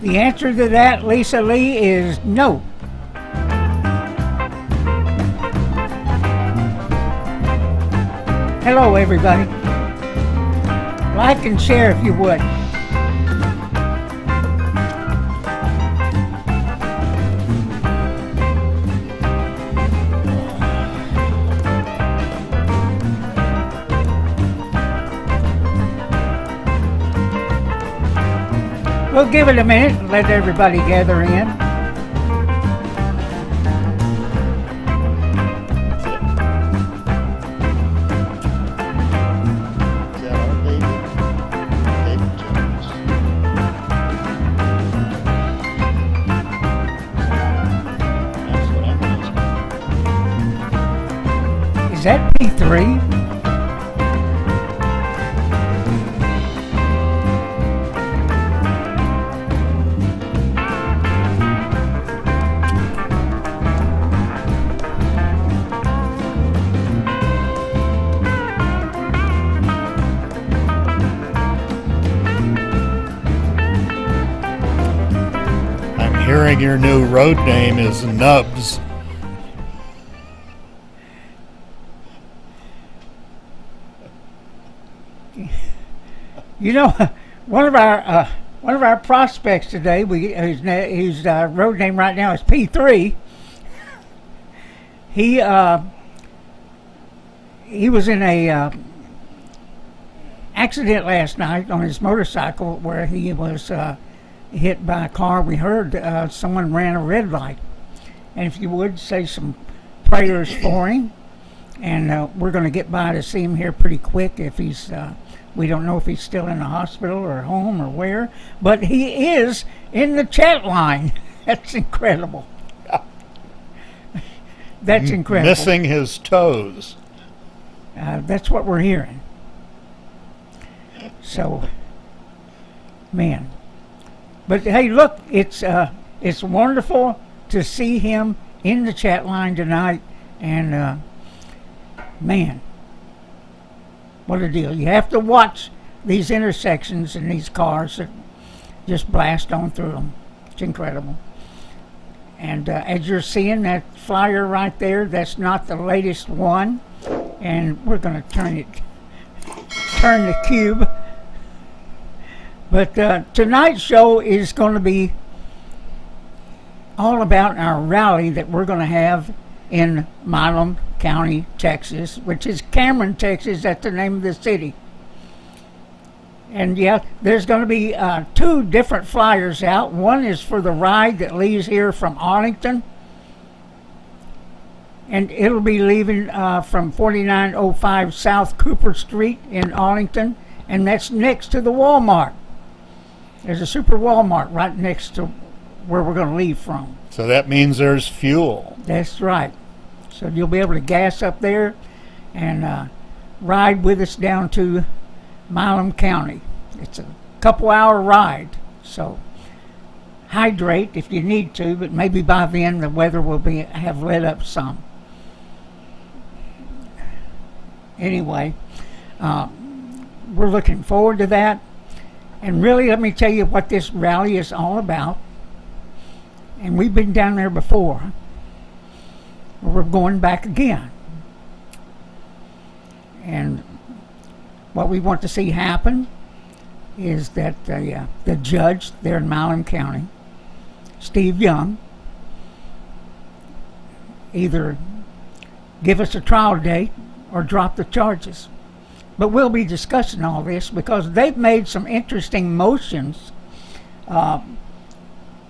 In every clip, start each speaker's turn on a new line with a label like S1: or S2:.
S1: The answer to that, Lisa Lee, is no. Hello, everybody. Like and share if you would. We'll give it a minute and let everybody gather in. Is that P3?
S2: I'm hearing your new road name is Nubs.
S1: You know, one of our prospects today, his road name right now is P3. He was in a accident last night on his motorcycle where he was hit by a car. We heard someone ran a red light, and if you would say some prayers for him, and we're going to get by to see him here pretty quick. If he's we don't know if he's still in the hospital or home or where, but he is in the chat line. That's incredible. That's incredible.
S2: Missing his toes.
S1: That's what we're hearing. So, man. But hey, look, it's wonderful to see him in the chat line tonight, and man, what a deal. You have to watch these intersections and these cars that just blast on through them. It's incredible. And as you're seeing that flyer right there, that's not the latest one. And we're going to turn the cube. But tonight's show is going to be all about our rally that we're going to have in Milam County, Texas, which is Cameron, Texas. That's the name of the city. And yeah, there's going to be two different flyers out. One is for the ride that leaves here from Arlington, and it'll be leaving from 4905 South Cooper Street in Arlington, and that's next to the Walmart. There's a super Walmart right next to where we're going to leave from.
S2: So that means there's fuel.
S1: That's right. So you'll be able to gas up there and ride with us down to Milam County. It's a couple-hour ride, so hydrate if you need to, but maybe by then the weather will have let up some. Anyway, we're looking forward to that. And really, let me tell you what this rally is all about. And we've been down there before. We're going back again. And what we want to see happen is that the judge there in Milam County, Steve Young, either give us a trial date or drop the charges. But we'll be discussing all this because they've made some interesting motions for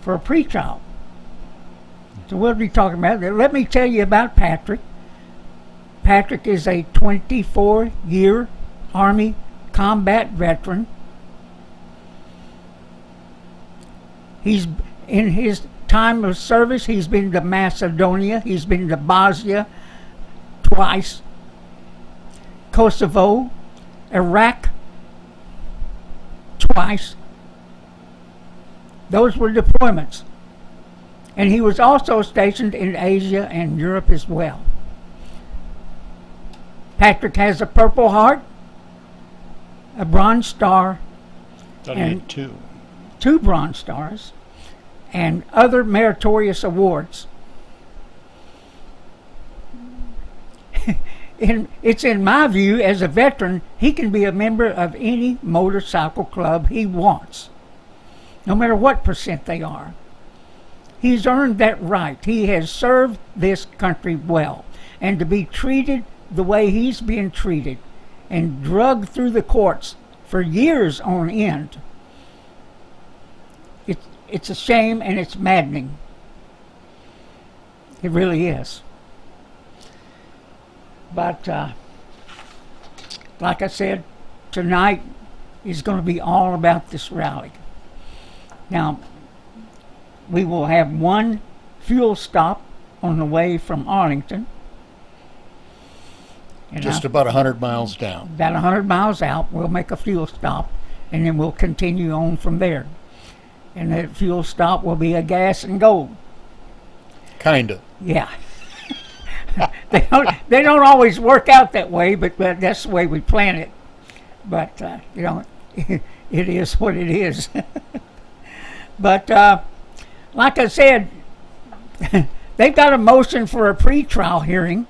S1: a pretrial. So we'll be talking about that. Let me tell you about Patrick. Patrick is a 24-year Army combat veteran. He's in his time of service, he's been to Macedonia, he's been to Bosnia twice, Kosovo, Iraq twice. Those were deployments. And he was also stationed in Asia and Europe as well. Patrick has a Purple Heart, a Bronze Star,
S2: and two
S1: Bronze Stars, and other meritorious awards. It's in my view, as a veteran, he can be a member of any motorcycle club he wants, no matter what percent they are. He's earned that right. He has served this country well. And to be treated the way he's being treated and drugged through the courts for years on end, it's a shame and it's maddening. It really is. But like I said, tonight is going to be all about this rally. Now, we will have one fuel stop on the way from Arlington. And
S2: Just about 100 miles down.
S1: About 100 miles out, we'll make a fuel stop, and then we'll continue on from there. And that fuel stop will be a gas and gold.
S2: Kinda.
S1: Yeah. They don't always work out that way, but that's the way we plan it. But, it is what it is. But, like I said, they've got a motion for a pretrial hearing.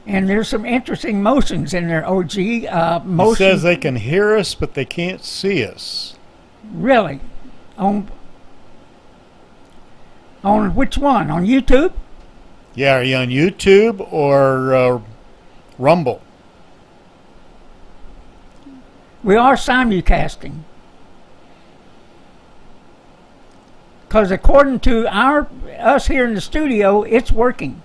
S1: And there's some interesting motions in there, OG.
S2: It says they can hear us, but they can't see us.
S1: Really? On which one? On YouTube?
S2: Yeah, are you on YouTube or Rumble?
S1: We are simulcasting. Because according to us here in the studio, it's working.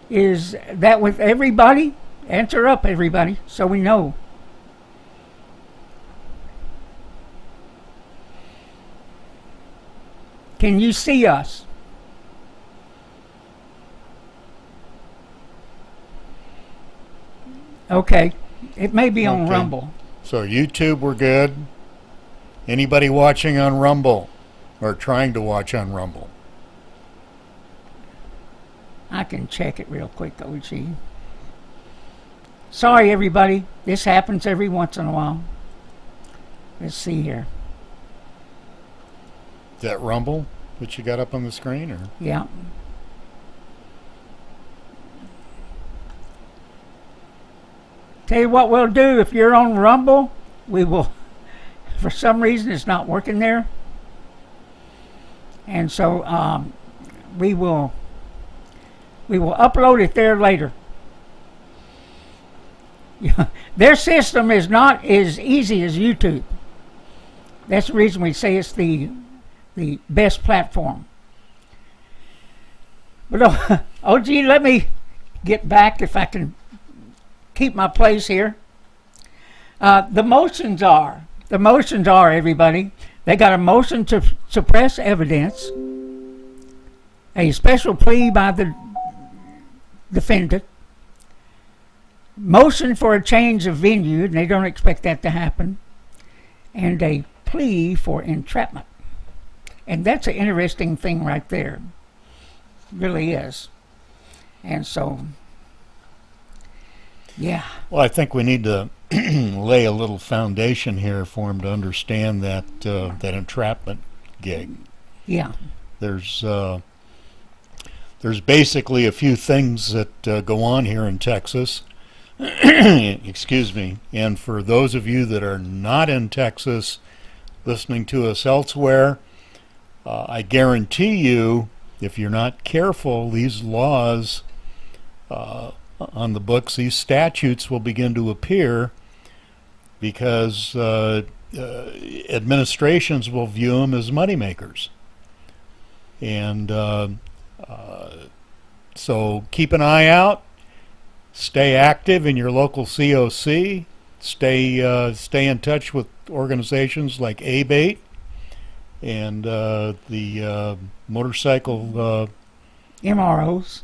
S1: Is that with everybody? Answer up, everybody, so we know. Can you see us? Okay. It may be on Rumble.
S2: So YouTube, we're good. Anybody watching on Rumble or trying to watch on Rumble?
S1: I can check it real quick, OG. Sorry, everybody. This happens every once in a while. Let's see here.
S2: Is that Rumble that you got up on the screen? Or?
S1: Yeah. Tell you what we'll do. If you're on Rumble, we will... For some reason, it's not working there. And so we will upload it there later. Their system is not as easy as YouTube. That's the reason we say it's the best platform. But OG, let me get back if I can keep my place here. The motions are, everybody, they got a motion to suppress evidence, a special plea by the defendant, motion for a change of venue, and they don't expect that to happen, and a plea for entrapment. And that's an interesting thing right there. It really is. And so, yeah.
S2: Well, I think we need to lay a little foundation here for him to understand that that entrapment gig.
S1: Yeah.
S2: There's basically a few things that go on here in Texas. Excuse me. And for those of you that are not in Texas, listening to us elsewhere, I guarantee you, if you're not careful, these laws on the books, these statutes will begin to appear because administrations will view them as moneymakers. And so keep an eye out. Stay active in your local COC. Stay in touch with organizations like ABATE and the motorcycle
S1: MROs.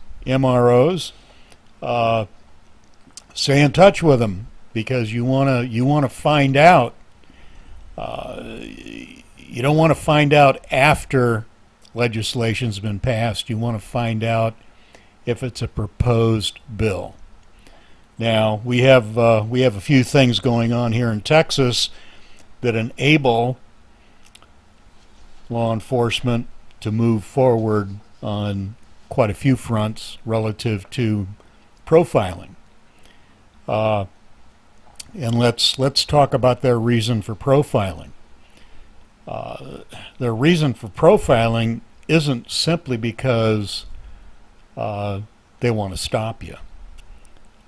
S2: Stay in touch with them because you want to find out. You don't want to find out after legislation's been passed. You want to find out if it's a proposed bill. Now we have a few things going on here in Texas that enable law enforcement to move forward on quite a few fronts relative to profiling. And let's talk about their reason for profiling. Their reason for profiling isn't simply because they want to stop you.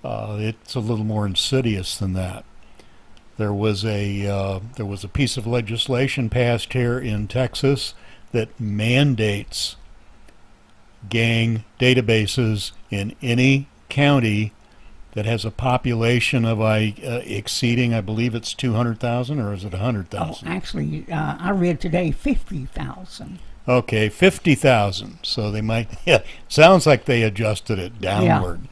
S2: It's a little more insidious than that. There was a piece of legislation passed here in Texas that mandates gang databases in any county that has a population of exceeding, I believe it's 200,000, or is it 100,000?
S1: Oh, actually, I read today 50,000.
S2: Okay, 50,000. So they might, yeah, sounds like they adjusted it downward.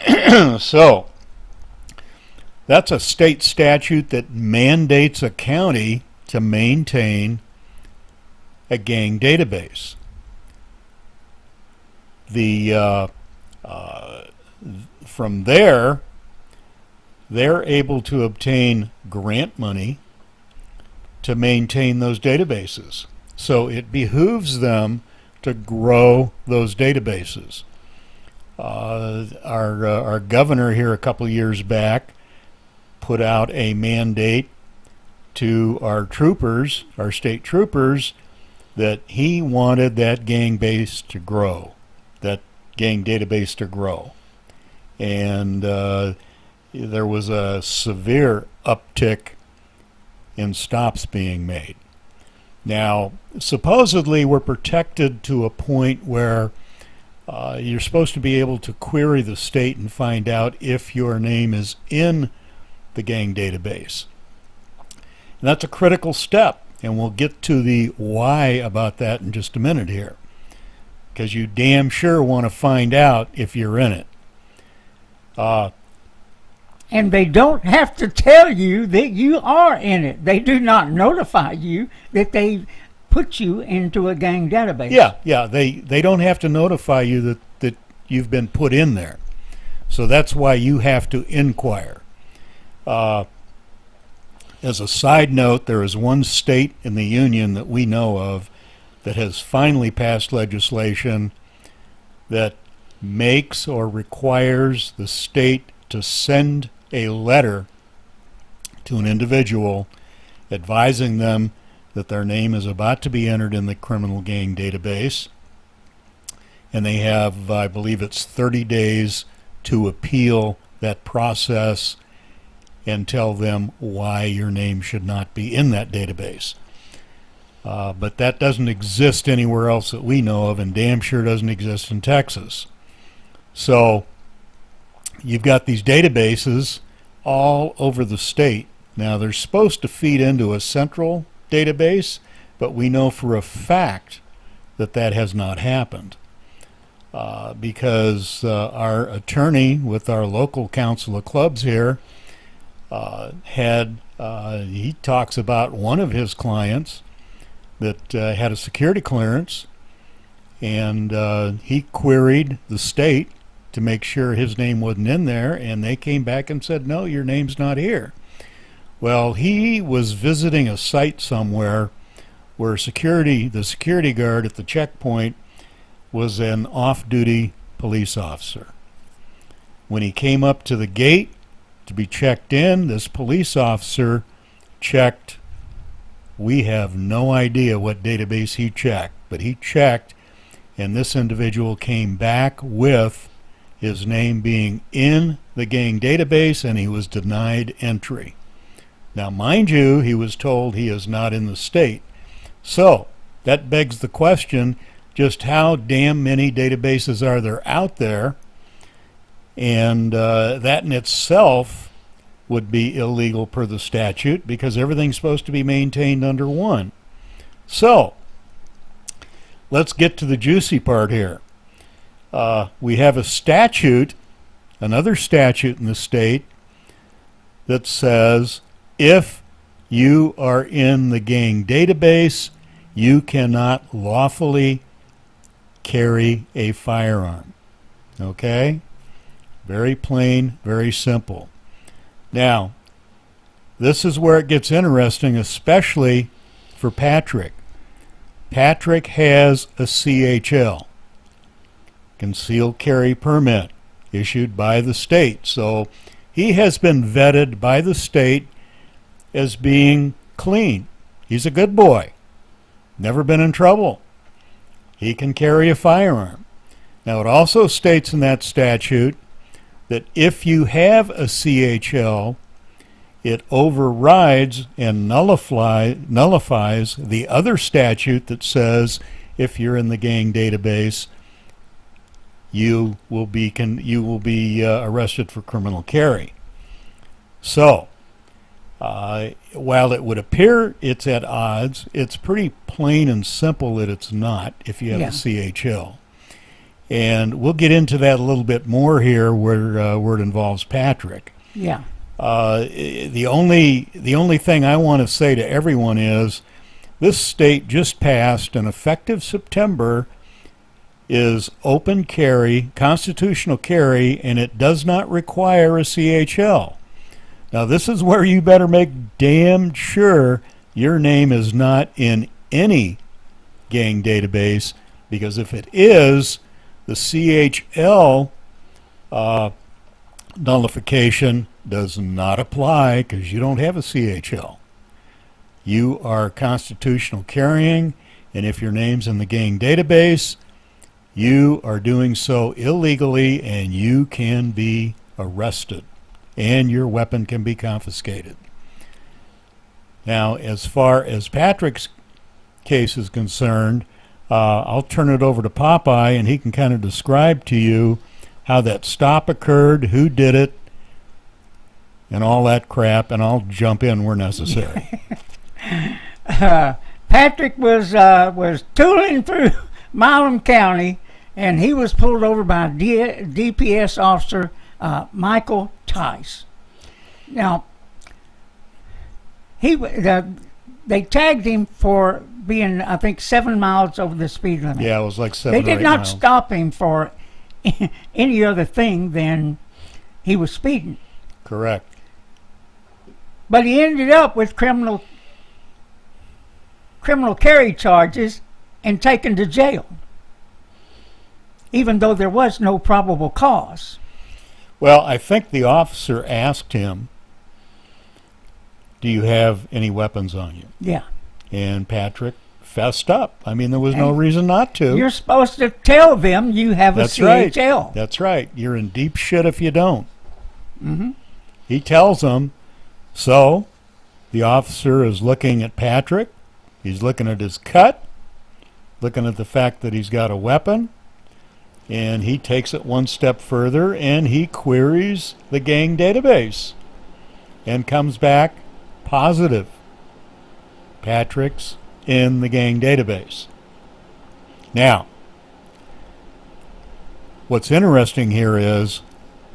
S2: Yeah. So that's a state statute that mandates a county to maintain a gang database. From there, they're able to obtain grant money to maintain those databases. So it behooves them to grow those databases. Our governor here a couple years back put out a mandate to our troopers, our state troopers, that he wanted that gang base to grow, that gang database to grow. And there was a severe uptick in stops being made. Now, supposedly we're protected to a point where you're supposed to be able to query the state and find out if your name is in the gang database. And that's a critical step, and we'll get to the why about that in just a minute here, because you damn sure want to find out if you're in it.
S1: And they don't have to tell you that you are in it. They do not notify you that they put you into a gang database.
S2: Yeah, they don't have to notify you that you've been put in there. So that's why you have to inquire. As a side note, there is one state in the union that we know of that has finally passed legislation that makes or requires the state to send a letter to an individual advising them that their name is about to be entered in the criminal gang database, and they have, I believe it's 30 days to appeal that process and tell them why your name should not be in that database. But that doesn't exist anywhere else that we know of, and damn sure doesn't exist in Texas. So you've got these databases all over the state. Now they're supposed to feed into a central database, but we know for a fact that that has not happened because our attorney with our local council of clubs here he talks about one of his clients that had a security clearance, and he queried the state to make sure his name wasn't in there, and they came back and said, no, your name's not here. Well, he was visiting a site somewhere where the security guard at the checkpoint was an off-duty police officer. When he came up to the gate to be checked in, this police officer checked. We have no idea what database he checked, but he checked, and this individual came back with his name being in the gang database, and he was denied entry. Now, mind you, he was told he is not in the state. So that begs the question, just how damn many databases are there out there? And that in itself would be illegal per the statute, because everything's supposed to be maintained under one. So let's get to the juicy part here. We have a statute, another statute in the state, that says if you are in the gang database, you cannot lawfully carry a firearm. Okay? Very plain, very simple. Now, this is where it gets interesting, especially for Patrick. Patrick has a CHL, concealed carry permit, issued by the state. So he has been vetted by the state as being clean. He's a good boy. Never been in trouble. He can carry a firearm. Now, it also states in that statute that if you have a CHL, it overrides and nullifies the other statute that says if you're in the gang database, you will be arrested for criminal carry. So, while it would appear it's at odds, it's pretty plain and simple that it's not if you have a CHL. And we'll get into that a little bit more here where it involves Patrick.
S1: Yeah.
S2: The only thing I want to say to everyone is this state just passed, and effective September is open carry, constitutional carry, and it does not require a CHL. Now, this is where you better make damn sure your name is not in any gang database, because if it is, the CHL nullification does not apply because you don't have a CHL. You are constitutional carrying, and if your name's in the gang database, you are doing so illegally and you can be arrested and your weapon can be confiscated. Now, as far as Patrick's case is concerned, I'll turn it over to Popeye and he can kind of describe to you how that stop occurred, who did it, and all that crap, and I'll jump in where necessary.
S1: Patrick was tooling through Milam County, and he was pulled over by DPS officer Michael Tice. Now, they tagged him for being, I think, 7 miles over the speed limit.
S2: Yeah, it was like 7 or 8
S1: They did not
S2: miles.
S1: stop him for any other thing than he was speeding.
S2: Correct.
S1: But he ended up with criminal carry charges and taken to jail, even though there was no probable cause.
S2: Well, I think the officer asked him, do you have any weapons on you?
S1: Yeah.
S2: And Patrick fessed up. I mean, there was no reason not to.
S1: You're supposed to tell them you have a CHL.
S2: Right. That's right. You're in deep shit if you don't.
S1: Mm-hmm.
S2: He tells them. So the officer is looking at Patrick. He's looking at his cut, looking at the fact that he's got a weapon, and he takes it one step further and he queries the gang database and comes back positive. Patrick's in the gang database. Now, what's interesting here is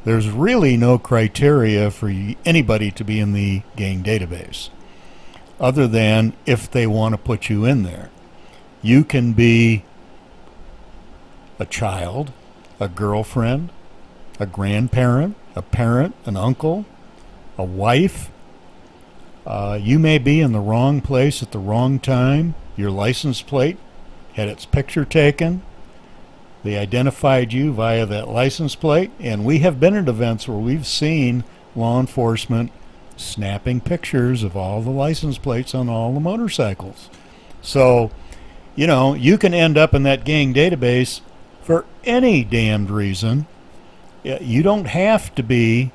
S2: there's really no criteria for anybody to be in the gang database other than if they want to put you in there. You can be a child, a girlfriend, a grandparent, a parent, an uncle, a wife. You may be in the wrong place at the wrong time. Your license plate had its picture taken. They identified you via that license plate, and we have been at events where we've seen law enforcement snapping pictures of all the license plates on all the motorcycles. So, you know, you can end up in that gang database for any damned reason. You don't have to be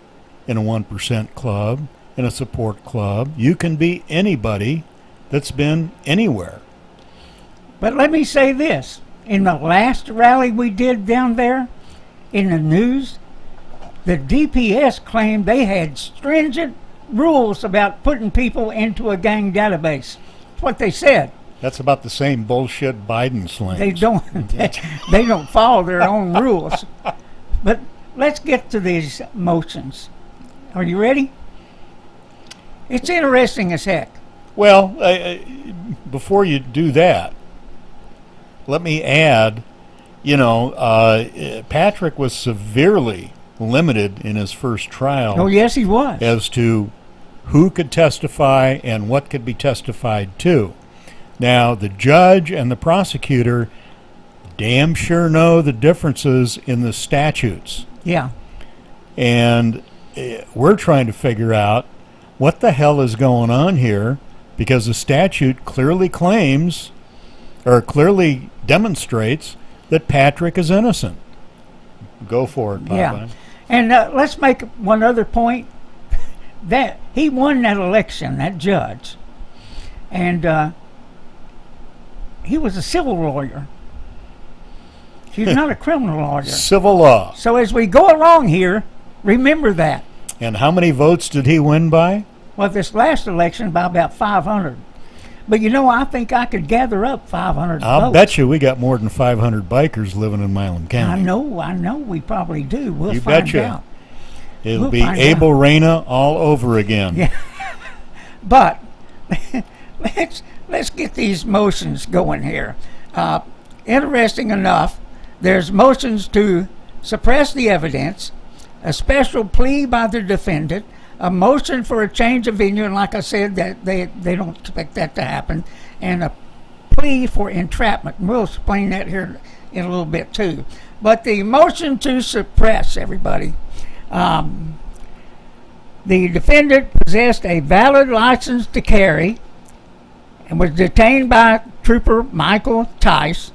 S2: in a 1% club, in a support club. You can be anybody that's been anywhere.
S1: But let me say this. In the last rally we did down there, in the news, the DPS claimed they had stringent rules about putting people into a gang database. That's what they said.
S2: That's about the same bullshit Biden slings.
S1: They don't follow their own rules. But let's get to these motions. Are you ready? It's interesting as heck.
S2: Well, before you do that, let me add, Patrick was severely limited in his first trial.
S1: Oh, yes, he was.
S2: As to who could testify and what could be testified to. Now, the judge and the prosecutor damn sure know the differences in the statutes.
S1: Yeah.
S2: And we're trying to figure out what the hell is going on here, because the statute clearly claims, or clearly demonstrates, that Patrick is innocent. Go for it, Popeye.
S1: Yeah. And let's make one other point. That he won that election, that judge. And he was a civil lawyer. He's not a criminal lawyer.
S2: Civil law.
S1: So as we go along here, remember that.
S2: And how many votes did he win by?
S1: Well, this last election, by about 500. But I think I could gather up 500
S2: I'll
S1: votes.
S2: bet you we got more than 500 bikers living in Milam County.
S1: I know we probably do. We'll
S2: You
S1: find
S2: betcha.
S1: out.
S2: It'll
S1: We'll
S2: be
S1: find
S2: Abel Reyna all over again.
S1: Yeah. But let's get these motions going here. Interesting enough, there's motions to suppress the evidence, a special plea by the defendant, a motion for a change of venue, and like I said, that they don't expect that to happen, and a plea for entrapment. We'll explain that here in a little bit too. But the motion to suppress, everybody, the defendant possessed a valid license to carry and was detained by Trooper Michael Tice,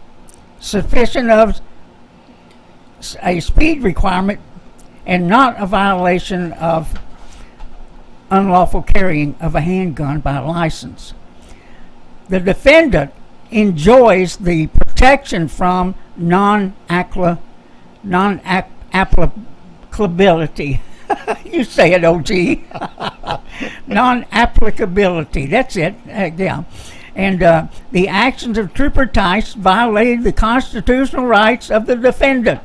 S1: sufficient of a speed requirement and not a violation of unlawful carrying of a handgun by license. The defendant enjoys the protection from non-applicability. You say it, OG. Non-applicability. That's it. Yeah. And the actions of Trooper Tice violated the constitutional rights of the defendant.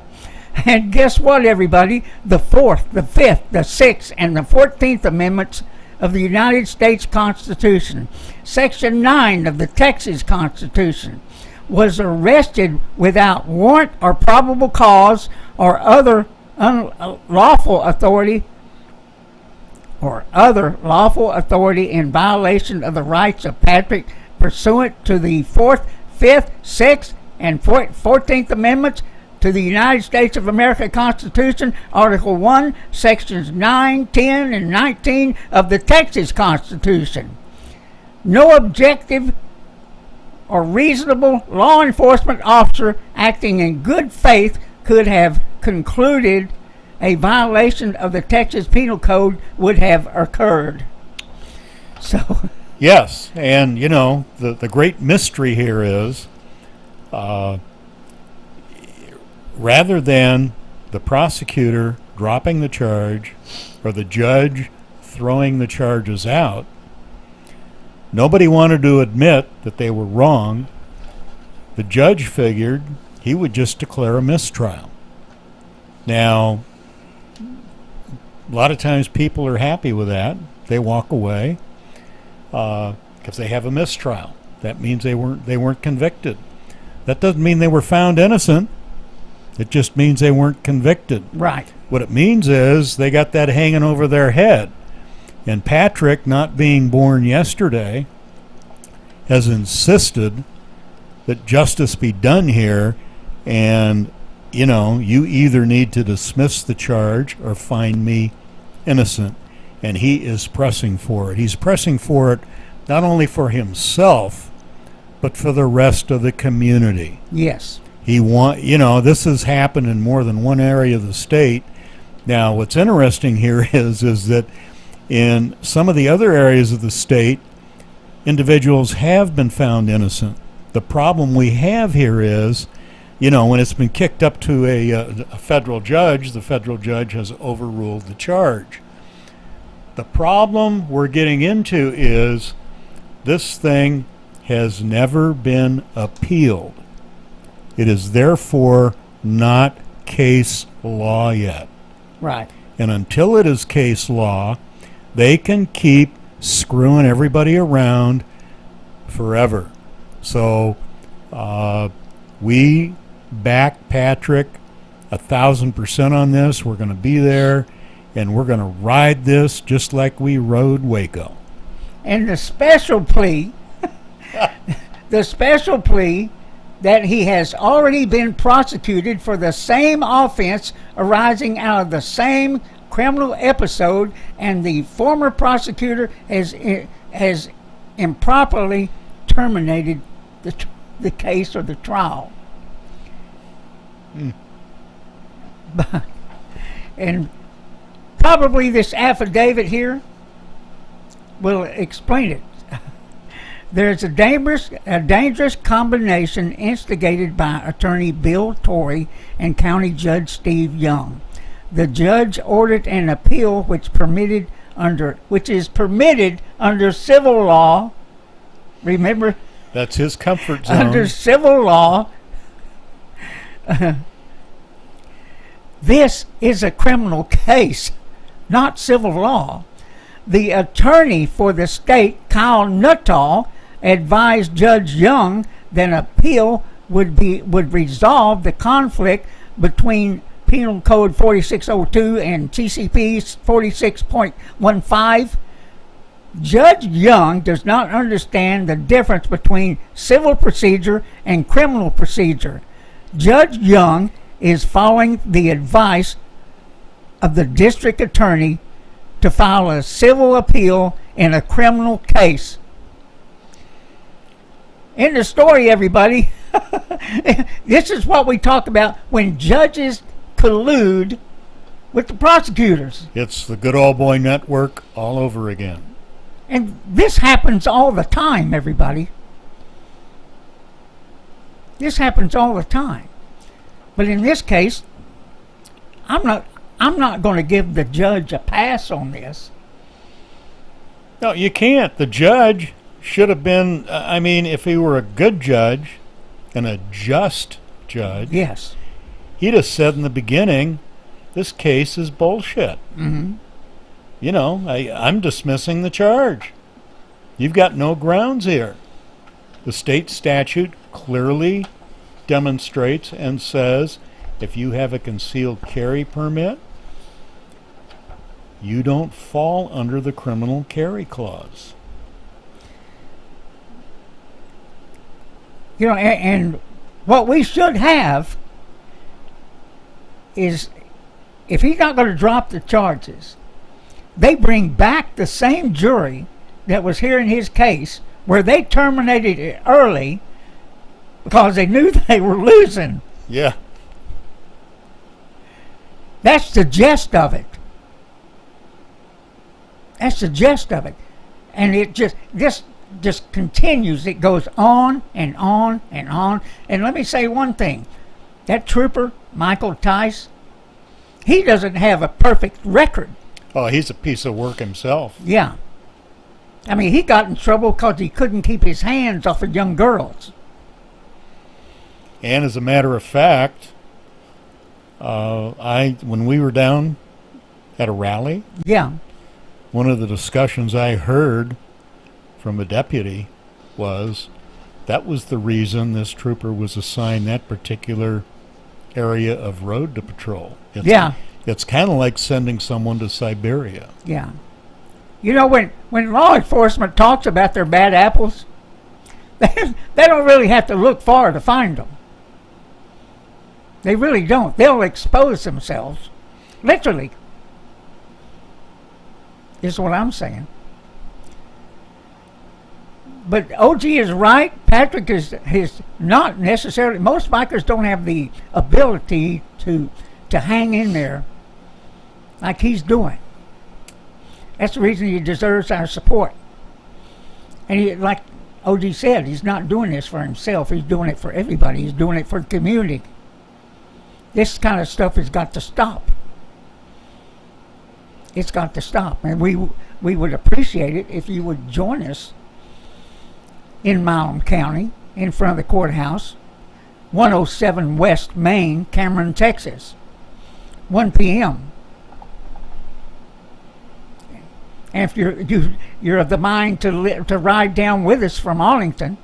S1: And guess what, everybody? The 4th, the 5th, the 6th, and the 14th Amendments of the United States Constitution, Section 9 of the Texas Constitution, was arrested without warrant or probable cause or other lawful authority in violation of the rights of Patrick pursuant to the 4th, 5th, 6th, and 14th Amendments to the United States of America Constitution, Article 1, Sections 9, 10, and 19 of the Texas Constitution. No objective or reasonable law enforcement officer acting in good faith could have concluded a violation of the Texas Penal Code would have occurred. So,
S2: yes, and the great mystery here is, rather than the prosecutor dropping the charge or the judge throwing the charges out, nobody wanted to admit that they were wrong. The judge figured he would just declare a mistrial. Now, a lot of times people are happy with that. They walk away because they have a mistrial. That means they weren't convicted. That doesn't mean they were found innocent. It just means they weren't convicted.
S1: right.
S2: What it means is they got that hanging over their head. And Patrick, not being born yesterday, has insisted that justice be done here, and you either need to dismiss the charge or find me innocent. And he is pressing for it. He's pressing for it not only for himself, but for the rest of the community.
S1: Yes.
S2: This has happened in more than one area of the state. Now, what's interesting here is that in some of the other areas of the state, individuals have been found innocent. The problem we have here is, when it's been kicked up to a federal judge, the federal judge has overruled the charge. The problem we're getting into is this thing has never been appealed. It is therefore not case law yet.
S1: Right.
S2: And until it is case law, they can keep screwing everybody around forever. So we back Patrick 1,000% on this. We're going to be there, and we're going to ride this just like we rode Waco.
S1: And the special plea, the special plea that he has already been prosecuted for the same offense arising out of the same criminal episode, and the former prosecutor has improperly terminated the case or the trial. And probably this affidavit here will explain it. There's a dangerous combination instigated by attorney Bill Torrey and County Judge Steve Young. The judge ordered an appeal which is permitted under civil law. Remember?
S2: That's his comfort zone.
S1: Under civil law. This is a criminal case, not civil law. The attorney for the state, Kyle Nuttall, advised Judge Young that an appeal would resolve the conflict between Penal Code 4602 and TCP 46.15. Judge Young does not understand the difference between civil procedure and criminal procedure. Judge Young is following the advice of the district attorney to file a civil appeal in a criminal case. In the story, everybody. This is what we talk about when judges collude with the prosecutors.
S2: It's the good old boy network all over again.
S1: And this happens all the time, everybody. This happens all the time. But in this case, I'm not going to give the judge a pass on this.
S2: No, you can't. The judge should have been, if he were a good judge and a just judge,
S1: yes,
S2: he'd have said in the beginning, this case is bullshit.
S1: Mm-hmm.
S2: You know, I'm dismissing the charge. You've got no grounds here. The state statute clearly demonstrates and says if you have a concealed carry permit, you don't fall under the criminal carry clause.
S1: You know, and what we should have is, if he's not going to drop the charges, they bring back the same jury that was hearing his case, where they terminated it early because they knew they were losing.
S2: Yeah.
S1: That's the gist of it. That's the gist of it. And it just continues. It goes on and on and on. And let me say one thing. That trooper, Michael Tice, he doesn't have a perfect record.
S2: Oh, he's a piece of work himself.
S1: Yeah. I mean, he got in trouble because he couldn't keep his hands off of young girls.
S2: And as a matter of fact, when we were down at a rally,
S1: Yeah.
S2: one of the discussions I heard from a deputy was that was the reason this trooper was assigned that particular area of road to patrol. It's kind of like sending someone to Siberia.
S1: Yeah. You know, when law enforcement talks about their bad apples, they don't really have to look far to find them. They really don't. They'll expose themselves. Literally. Is what I'm saying. But OG is right. Patrick is not necessarily. Most bikers don't have the ability to hang in there like he's doing. That's the reason he deserves our support. And like OG said, he's not doing this for himself. He's doing it for everybody. He's doing it for the community. This kind of stuff has got to stop. It's got to stop. And we would appreciate it if you would join us in Milam County, in front of the courthouse, 107 West Main, Cameron, Texas, 1 p.m. And if you're of the mind to ride down with us from Arlington,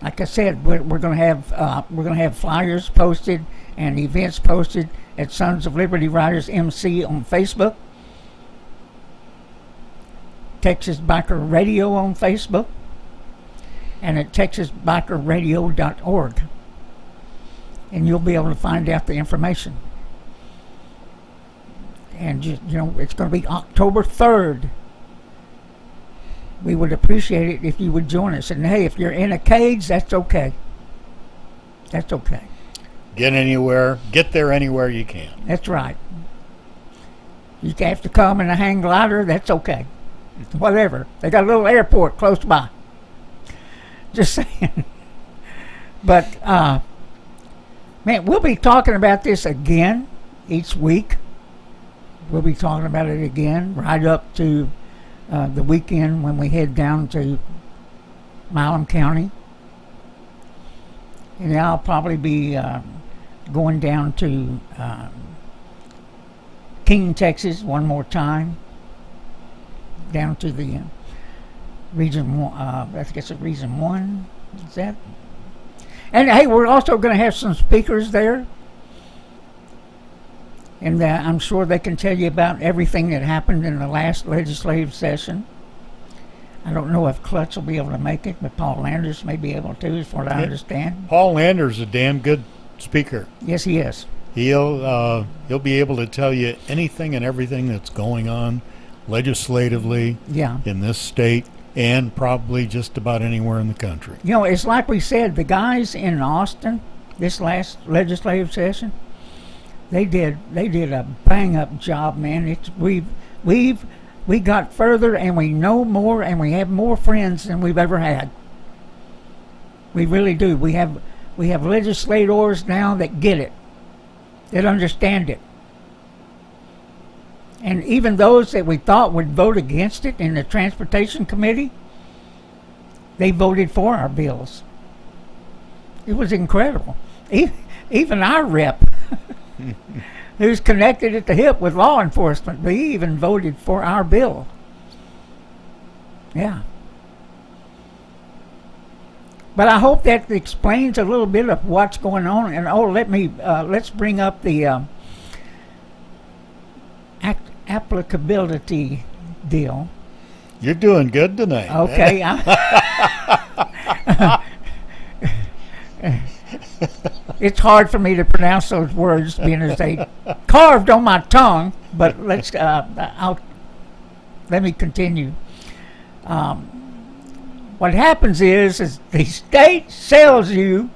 S1: like I said, we're going to have flyers posted and events posted at Sons of Liberty Riders MC on Facebook, Texas Biker Radio on Facebook, and at texasbikerradio.org. And you'll be able to find out the information. And just, it's going to be October 3rd. We would appreciate it if you would join us. And hey, if you're in a cage, that's okay. That's okay.
S2: Get there anywhere you can.
S1: That's right. You have to come in a hang glider, that's okay. Whatever. They got a little airport close by. Just saying. But, man, we'll be talking about this again each week. We'll be talking about it again right up to the weekend when we head down to Milam County. And I'll probably be going down to King, Texas one more time. Down to the Region 1, I guess it's Region 1. Is that? And hey, we're also going to have some speakers there. And I'm sure they can tell you about everything that happened in the last legislative session. I don't know if Klutz will be able to make it, but Paul Landers may be able to, is what I understand.
S2: Paul Landers is a damn good speaker.
S1: Yes, he is.
S2: He'll be able to tell you anything and everything that's going on legislatively in this state and probably just about anywhere in the country.
S1: It's like we said, the guys in Austin this last legislative session, they did a bang up job, man. We got further and we know more and we have more friends than we've ever had. We really do. We have legislators now that get it, that understand it. And even those that we thought would vote against it in the Transportation Committee, they voted for our bills. It was incredible. Even our rep, who's connected at the hip with law enforcement, they even voted for our bill. Yeah. But I hope that explains a little bit of what's going on. And let's bring up the applicability deal.
S2: You're doing good tonight.
S1: Okay. It's hard for me to pronounce those words, being as they carved on my tongue. But let me continue. What happens is the state sells you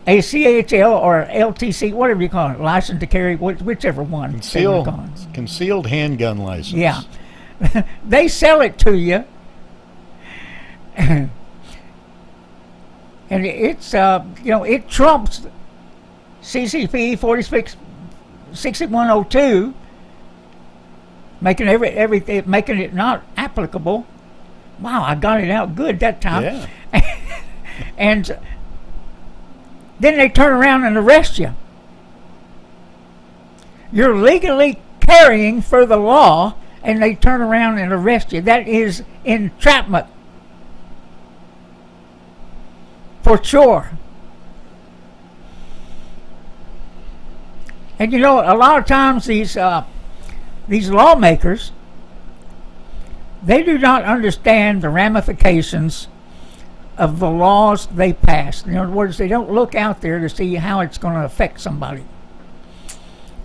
S1: a CHL or LTC, whatever you call it, license to carry, whichever one.
S2: Concealed handgun license.
S1: Yeah. They sell it to you. And it's, it trumps CCP 6102, making making it not applicable. Wow, I got it out good that time.
S2: Yeah.
S1: And then they turn around and arrest you. You're legally carrying for the law, and they turn around and arrest you. That is entrapment. For sure. And a lot of times these lawmakers, they do not understand the ramifications of the laws they pass. In other words, they don't look out there to see how it's going to affect somebody.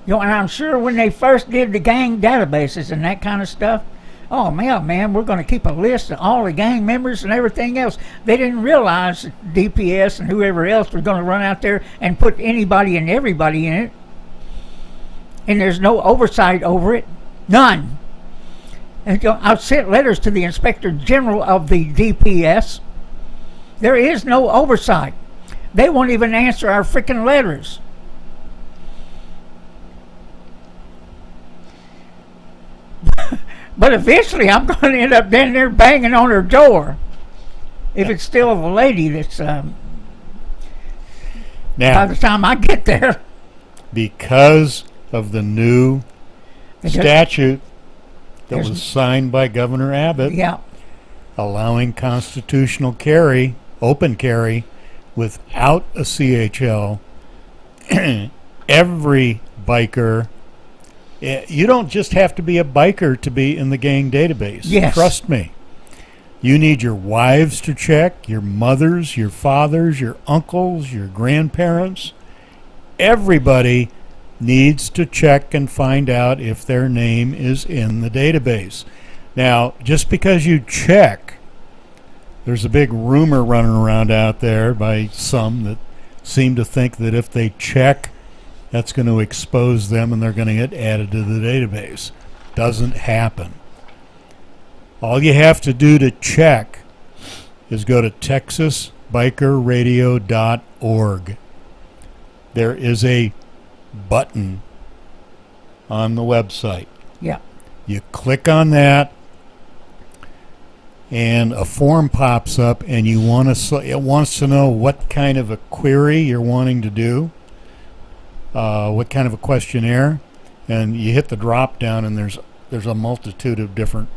S1: And I'm sure when they first did the gang databases and that kind of stuff, oh man, we're going to keep a list of all the gang members and everything else. They didn't realize that DPS and whoever else was going to run out there and put anybody and everybody in it. And there's no oversight over it. None. And I've sent letters to the Inspector General of the DPS. There is no oversight. They won't even answer our freaking letters. But eventually I'm going to end up down there banging on her door. If it's still the lady that's... now, by the time I get there...
S2: Because of the new statute that was signed by Governor Abbott, allowing constitutional carry, open carry, without a CHL, every biker... You don't just have to be a biker to be in the gang database.
S1: Yes.
S2: Trust me. You need your wives to check, your mothers, your fathers, your uncles, your grandparents. Everybody needs to check and find out if their name is in the database. Now, just because you check, there's a big rumor running around out there by some that seem to think that if they check, that's going to expose them and they're going to get added to the database. Doesn't happen. All you have to do to check is go to texasbikerradio.org. There is a button on the website.
S1: Yeah.
S2: You click on that, and a form pops up, and it wants to know what kind of a query you're wanting to do, what kind of a questionnaire, and you hit the drop down, and there's a multitude of different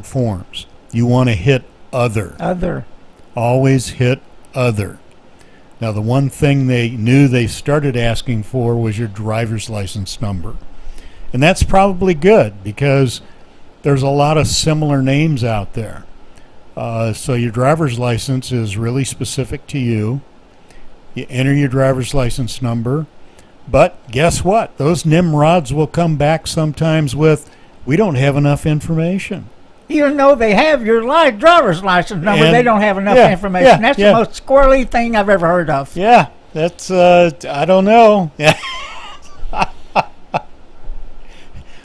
S2: forms. You want to hit other.
S1: Other.
S2: Always hit other. Now, the one thing they started asking for was your driver's license number. And that's probably good because there's a lot of similar names out there. So your driver's license is really specific to you. You enter your driver's license number. But guess what? Those nimrods will come back sometimes with, we don't have enough information.
S1: Even though they have your driver's license number, they don't have enough information.
S2: Yeah,
S1: That's the most squirrely thing I've ever heard of.
S2: Yeah, that's, I don't know.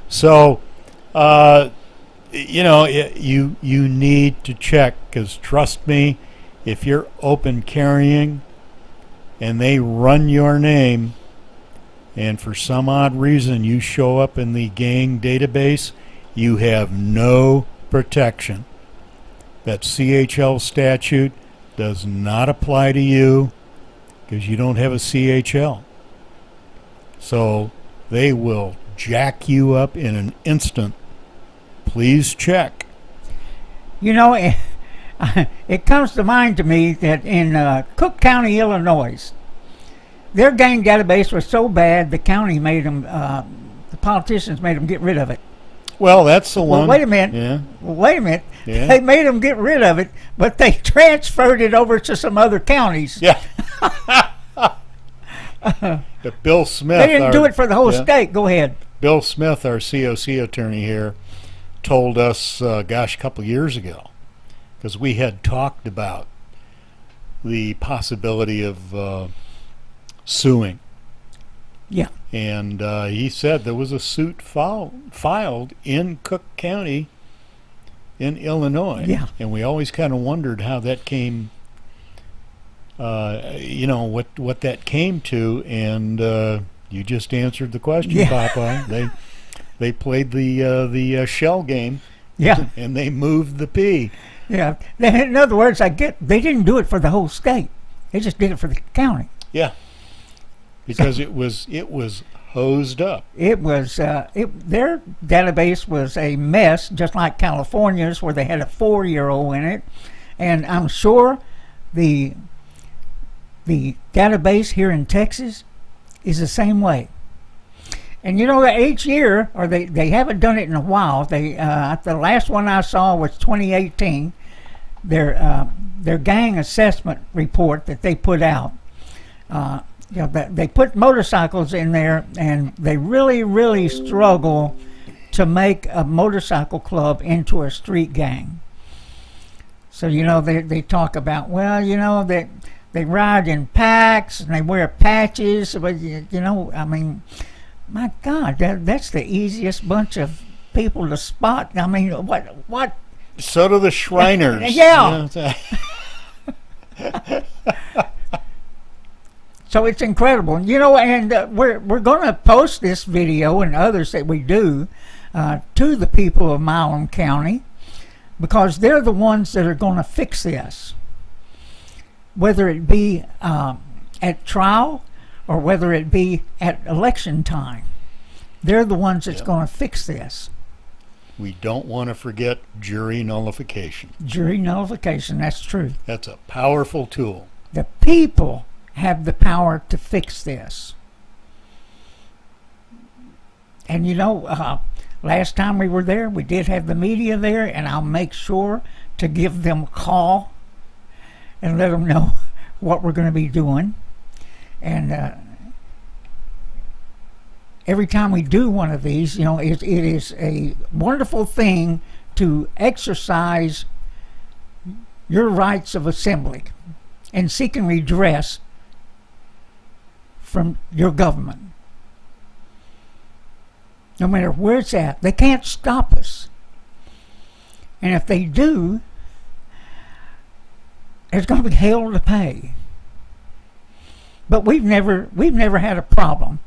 S2: So, you need to check, because trust me, if you're open carrying and they run your name and for some odd reason you show up in the gang database, you have no protection. That CHL statute does not apply to you because you don't have a CHL. So they will jack you up in an instant. Please check.
S1: You know, it comes to mind to me that in Cook County, Illinois, their gang database was so bad the county made them, the politicians made them get rid of it.
S2: Well, that's the one.
S1: Well, wait a minute.
S2: Yeah.
S1: Wait a minute.
S2: Yeah.
S1: They made them get rid of it, but they transferred it over to some other counties.
S2: Yeah. But Bill Smith.
S1: They didn't do it for the whole state. Go ahead.
S2: Bill Smith, our COC attorney here, told us, a couple years ago, because we had talked about the possibility of suing.
S1: Yeah.
S2: And he said there was a suit filed in Cook County in Illinois.
S1: Yeah.
S2: And we always kind of wondered how that came, what that came to. And you just answered the question, Popeye. They played the shell game.
S1: Yeah.
S2: And they moved the P.
S1: Yeah. In other words, they didn't do it for the whole state. They just did it for the county.
S2: Yeah. Because it was hosed up.
S1: It was their database was a mess, just like California's, where they had a 4-year-old in it, and I'm sure the database here in Texas is the same way. And each year, or they haven't done it in a while. The last one I saw was 2018. Their gang assessment report that they put out. They put motorcycles in there, and they really, really struggle to make a motorcycle club into a street gang. So, they talk about, that they ride in packs and they wear patches. But, my God, that's the easiest bunch of people to spot. I mean, what?
S2: So do the Shriners.
S1: Yeah. So it's incredible, and we're going to post this video and others that we do to the people of Milam County, because they're the ones that are going to fix this, whether it be at trial or whether it be at election time. They're the ones that's going to fix this.
S2: We don't want to forget jury nullification.
S1: Jury nullification, that's true.
S2: That's a powerful tool.
S1: The people have the power to fix this. And last time we were there, we did have the media there, and I'll make sure to give them a call and let them know what we're going to be doing. And every time we do one of these, it is a wonderful thing to exercise your rights of assembly and seeking redress from your government. No matter where it's at, they can't stop us. And if they do, there's going to be hell to pay. But we've never had a problem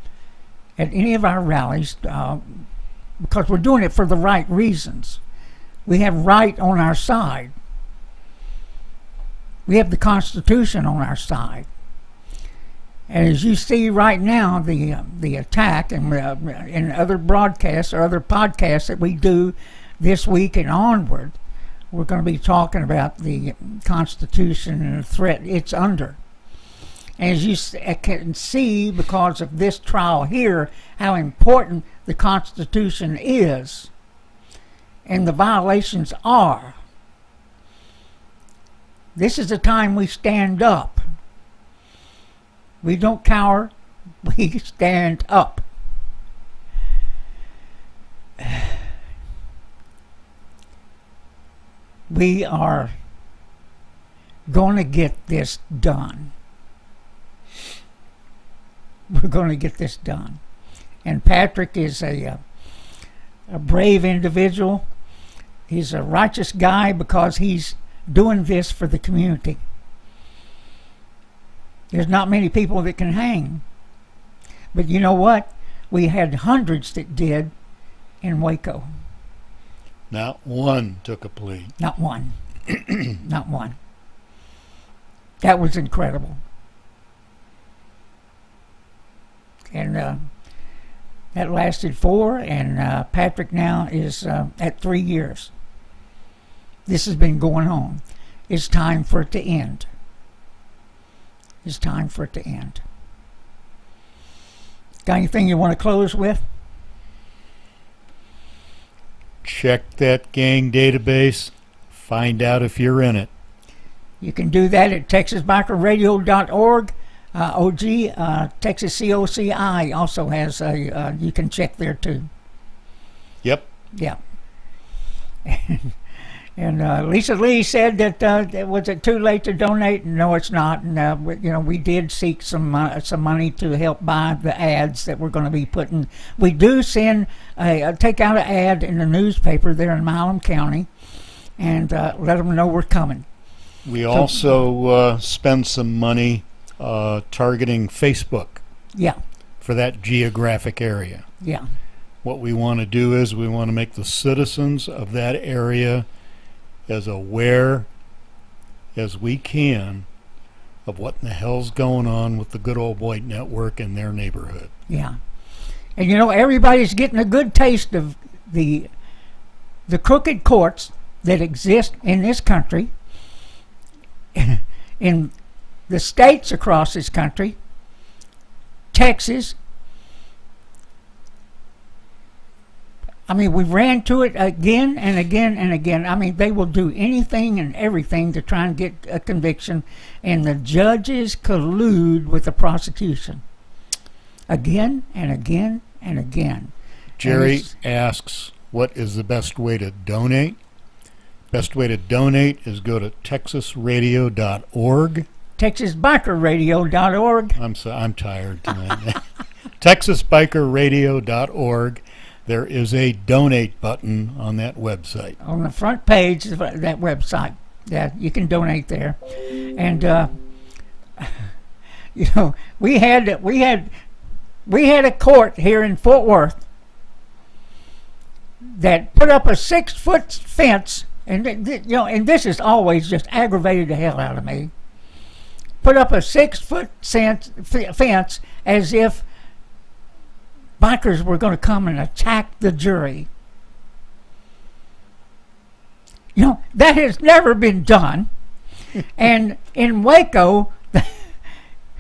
S1: at any of our rallies because we're doing it for the right reasons. We have right on our side. We have the Constitution on our side. And as you see right now, the attack and in other broadcasts or other podcasts that we do this week and onward, we're going to be talking about the Constitution and the threat it's under. And as you can see, because of this trial here, how important the Constitution is and the violations are. This is the time we stand up. We don't cower, we stand up. We are going to get this done. We're going to get this done. And Patrick is a brave individual. He's a righteous guy because he's doing this for the community. There's not many people that can hang. But you know what? We had hundreds that did in Waco.
S2: Not one took a plea.
S1: Not one. Not one. That was incredible. And that lasted 4, and Patrick now is at 3 years. This has been going on. It's time for it to end. It's time for it to end. Got anything you want to close with?
S2: Check that gang database. Find out if you're in it.
S1: You can do that at texasbikerradio.org. OG, Texas COCI also has a, you can check there too.
S2: Yep.
S1: Yeah. And Lisa Lee said that was it too late to donate? No, it's not. And we did seek some money to help buy the ads that we're going to be putting. We do send take out an ad in the newspaper there in Milam County, and let them know we're coming.
S2: We also spend some money targeting Facebook.
S1: Yeah.
S2: For that geographic area.
S1: Yeah.
S2: What we want to do is we want to make the citizens of that area as aware as we can of what in the hell's going on with the good old white network in their neighborhood.
S1: Yeah. And everybody's getting a good taste of the crooked courts that exist in this country, in the states across this country, Texas. I mean, we ran to it again and again and again. I mean, they will do anything and everything to try and get a conviction, and the judges collude with the prosecution again and again and again.
S2: Jerry asks, what is the best way to donate? Best way to donate is go to texasradio.org. TexasBikerRadio.org. I'm tired tonight. TexasBikerRadio.org. There is a donate button on that website.
S1: On the front page of that website. Yeah, you can donate there. And we had a court here in Fort Worth that put up a 6-foot fence, and and this has always just aggravated the hell out of me. Put up a 6-foot fence as if bikers were going to come and attack the jury. That has never been done. And in Waco,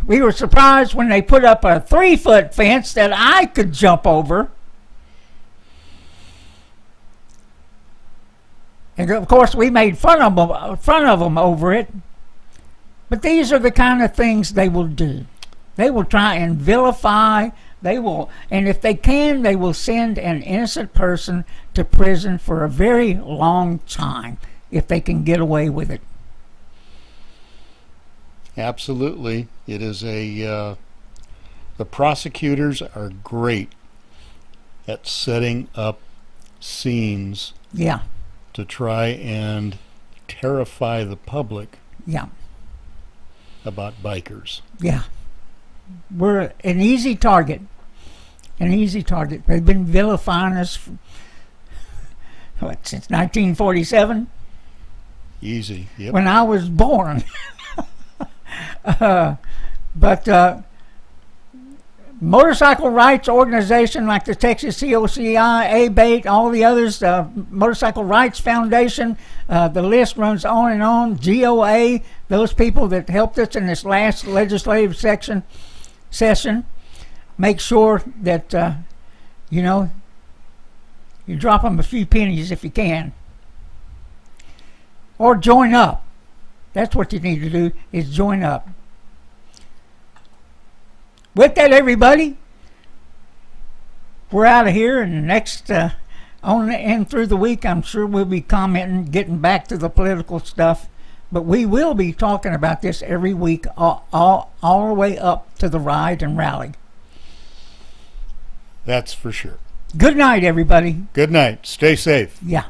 S1: we were surprised when they put up a 3-foot fence that I could jump over. And of course, we made fun of them over it. But these are the kind of things they will do. They will try and vilify. And if they can, they will send an innocent person to prison for a very long time if they can get away with it.
S2: Absolutely. It is the prosecutors are great at setting up scenes
S1: Yeah.
S2: to try and terrify the public
S1: Yeah.
S2: about bikers.
S1: Yeah. We're an easy target. An easy target. They've been vilifying us since 1947?
S2: Easy. Yep.
S1: When I was born. But motorcycle rights organization like the Texas COCI, ABATE, all the others, Motorcycle Rights Foundation, the list runs on and on. GOA, those people that helped us in this last legislative session, make sure that, you drop them a few pennies if you can. Or join up. That's what you need to do, is join up. With that, everybody, we're out of here, and the next on and through the week, I'm sure we'll be commenting, getting back to the political stuff, but we will be talking about this every week, all the way up to the ride and rally.
S2: That's for sure.
S1: Good night, everybody.
S2: Good night. Stay safe.
S1: Yeah.